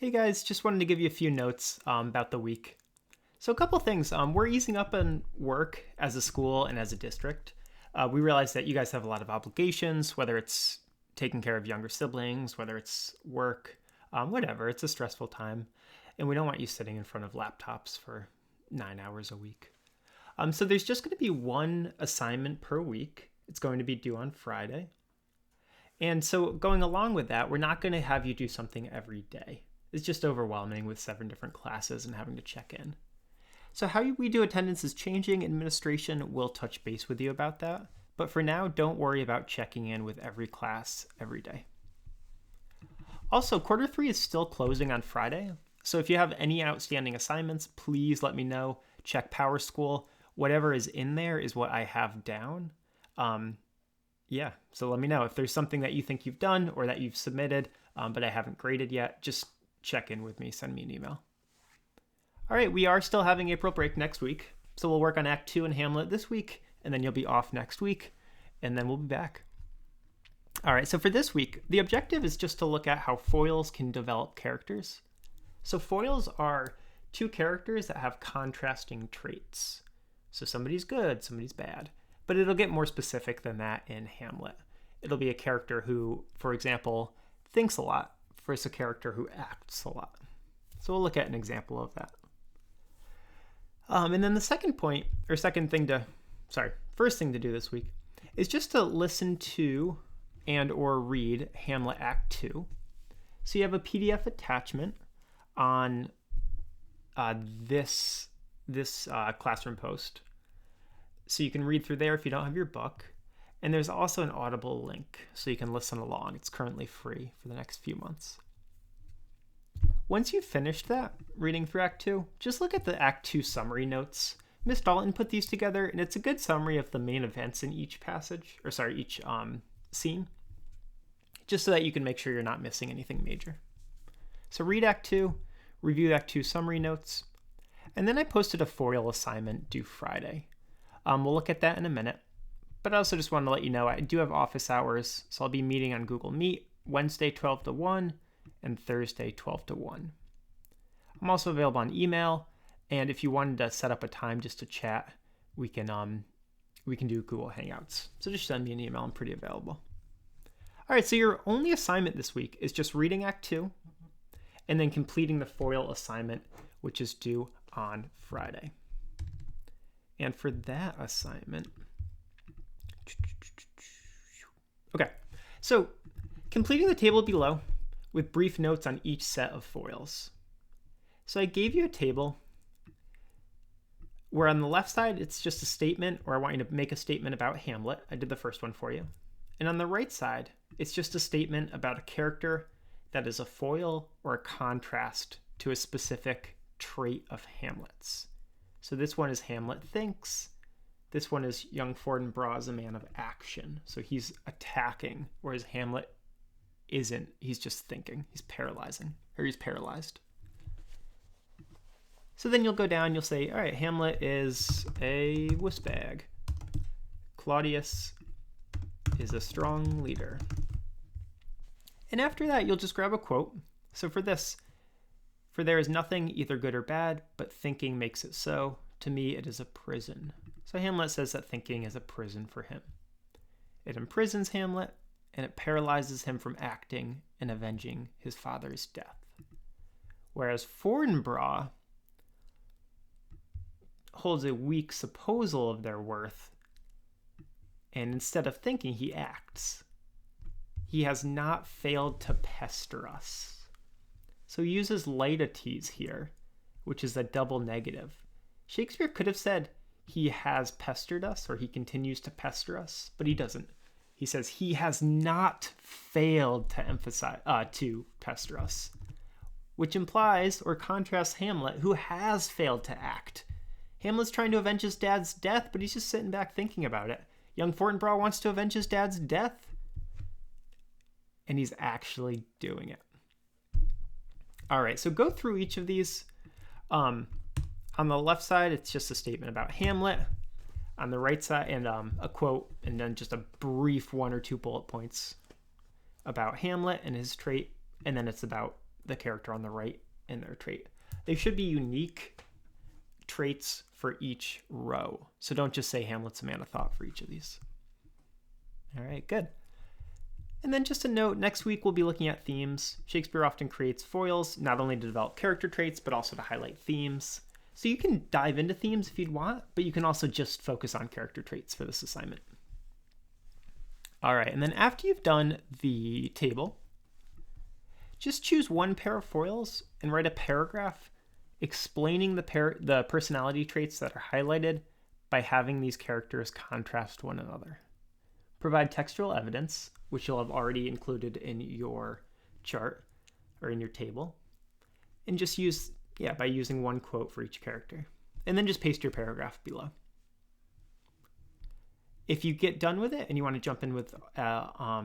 Hey guys, just wanted to give you a few notes about the week. So, a couple things. We're easing up on work as a school and as a district. We realize that you guys have a lot of obligations, whether it's taking care of younger siblings, whether it's work, whatever. It's a stressful time. And we don't want you sitting in front of laptops for 9 hours a week. So, there's just going to be one assignment per week. It's going to be due on Friday. And so, going along with that, we're not going to have you do something every day. It's just overwhelming with 7 different classes and having to check in. So how we do attendance is changing. Administration will touch base with you about that. But for now, don't worry about checking in with every class every day. Also, quarter 3 is still closing on Friday. So if you have any outstanding assignments, please let me know. Check PowerSchool. Whatever is in there is what I have down. So let me know if there's something that you think you've done or that you've submitted, but I haven't graded yet. Just check in with me, send me an email. All right, we are still having April break next week. So we'll work on Act 2 and Hamlet this week, and then you'll be off next week, and then we'll be back. All right, so for this week, the objective is just to look at how foils can develop characters. So foils are 2 characters that have contrasting traits. So somebody's good, somebody's bad. But it'll get more specific than that in Hamlet. It'll be a character who, for example, thinks a lot versus a character who acts a lot. So we'll look at an example of that. And then the first thing to do this week is just to listen to and or read Hamlet Act 2. So you have a PDF attachment on this classroom post. So you can read through there if you don't have your book. And there's also an Audible link, so you can listen along. It's currently free for the next few months. Once you've finished that, reading through Act 2, just look at the Act 2 summary notes. Miss Dalton put these together, and it's a good summary of the main events in each scene, just so that you can make sure you're not missing anything major. So read Act 2, review Act 2 summary notes, and then I posted a foil assignment due Friday. We'll look at that in a minute. But I also just wanted to let you know I do have office hours, so I'll be meeting on Google Meet Wednesday 12 to 1 and Thursday 12 to 1. I'm also available on email, and if you wanted to set up a time just to chat, we can do Google Hangouts. So just send me an email. I'm pretty available. All right, so your only assignment this week is just reading Act 2 and then completing the foil assignment, which is due on Friday. And for that assignment, okay, so completing the table below with brief notes on each set of foils. So I gave you a table where on the left side, it's just a statement, or I want you to make a statement about Hamlet. I did the first one for you. And on the right side, it's just a statement about a character that is a foil or a contrast to a specific trait of Hamlet's. So this one is Hamlet thinks. This one is young Fortinbras is a man of action. So he's attacking, whereas Hamlet isn't. He's just thinking. He's paralyzed. So then you'll go down, you'll say, all right, Hamlet is a wuss bag. Claudius is a strong leader. And after that, you'll just grab a quote. So for this, for there is nothing either good or bad, but thinking makes it so. To me, it is a prison. So Hamlet says that thinking is a prison for him. It imprisons Hamlet, and it paralyzes him from acting and avenging his father's death. Whereas Fortinbras holds a weak supposal of their worth, and instead of thinking, he acts. He has not failed to pester us. So he uses laetes here, which is a double negative. Shakespeare could have said, he has pestered us, or he continues to pester us, but he doesn't. He says he has not failed to pester us, which implies or contrasts Hamlet, who has failed to act. Hamlet's trying to avenge his dad's death, but he's just sitting back thinking about it. Young Fortinbras wants to avenge his dad's death, and he's actually doing it. All right, so go through each of these. On the left side, it's just a statement about Hamlet. On the right side, and a quote, and then just a brief 1 or 2 bullet points about Hamlet and his trait. And then it's about the character on the right and their trait. They should be unique traits for each row. So don't just say Hamlet's a man of thought for each of these. All right, good. And then just a note, next week we'll be looking at themes. Shakespeare often creates foils, not only to develop character traits, but also to highlight themes. So you can dive into themes if you'd want, but you can also just focus on character traits for this assignment. All right, and then after you've done the table, just choose one pair of foils and write a paragraph explaining the personality traits that are highlighted by having these characters contrast one another. Provide textual evidence, which you'll have already included in your chart or in your table, and just use, by using one quote for each character. And then just paste your paragraph below. If you get done with it and you want to jump in with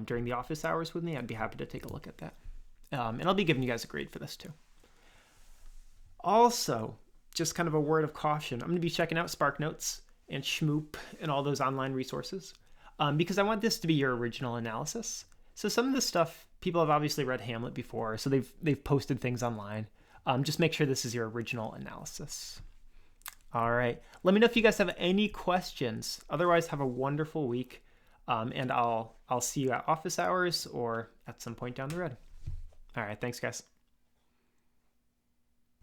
during the office hours with me, I'd be happy to take a look at that. And I'll be giving you guys a grade for this too. Also, just kind of a word of caution, I'm going to be checking out SparkNotes and Shmoop and all those online resources because I want this to be your original analysis. So some of this stuff, people have obviously read Hamlet before, so they've posted things online. Just make sure this is your original analysis. All right. Let me know if you guys have any questions. Otherwise, have a wonderful week, and I'll see you at office hours or at some point down the road. All right. Thanks, guys.